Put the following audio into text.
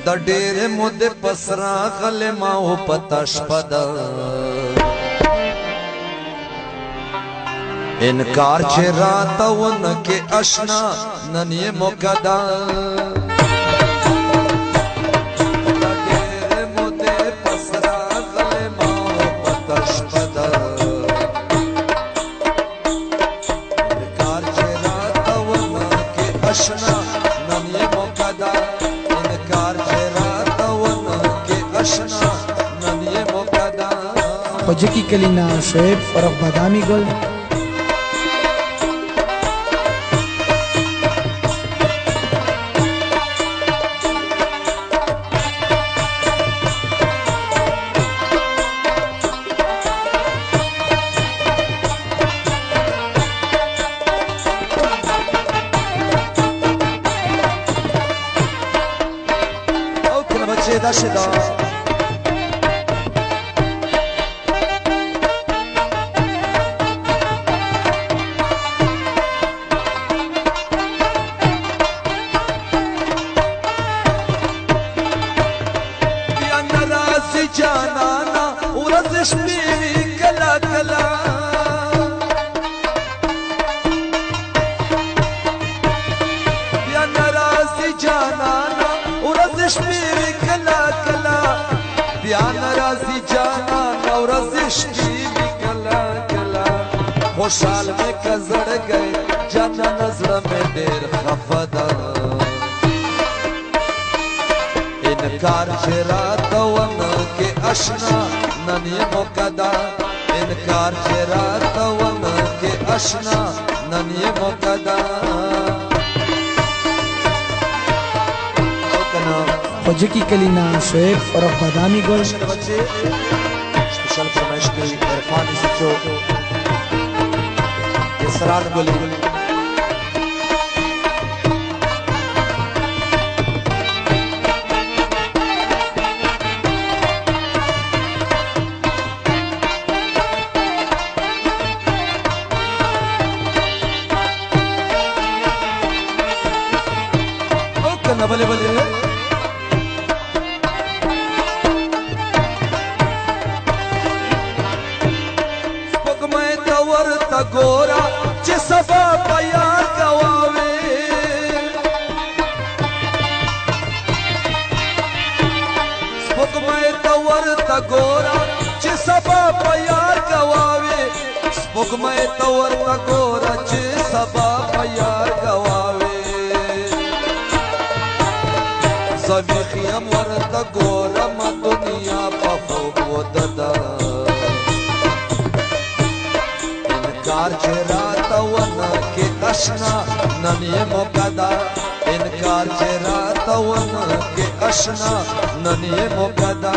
د ډېر مود پسرا غل ما او پتاش پد انکار چې راته ون کې آشنا نن یې مقدا خوجکی کلینا شعیب فرق بادامی گل او کنه بچه دا شدا جانانا ورزش بيوي كلا كلا يا نراسي جانانا ورزش بيوي كلا كلا يا نراسي جانانا ورزش بيوي كلا كلا خوشحال میں کزڑ گئے جانا نظر میں دیر خفدا انکار چراتا ون کے اشنا نن یہ مقدا انکار چراتا ون کے اشنا نن یہ مقدا خوجکی کلینا شعیب فرق بادامی گل بچے اسپیشل فرمائش کی عرفان سچو اسرار گلی بلے بلے سپوږ مې تور تا ګورا چې سبا پیار گواوي سپوږ مې تور تا ګورا چې سبا پیار گواوي سپوږ مې تور تا ګورا چې سبا پیار گواوي زویخیم ورته ګورم دنیا په خوب وددا انکار چې راته ونه کې آشنا نن یې مقدا انکار چې راته ونه کې آشنا نن یې مقدا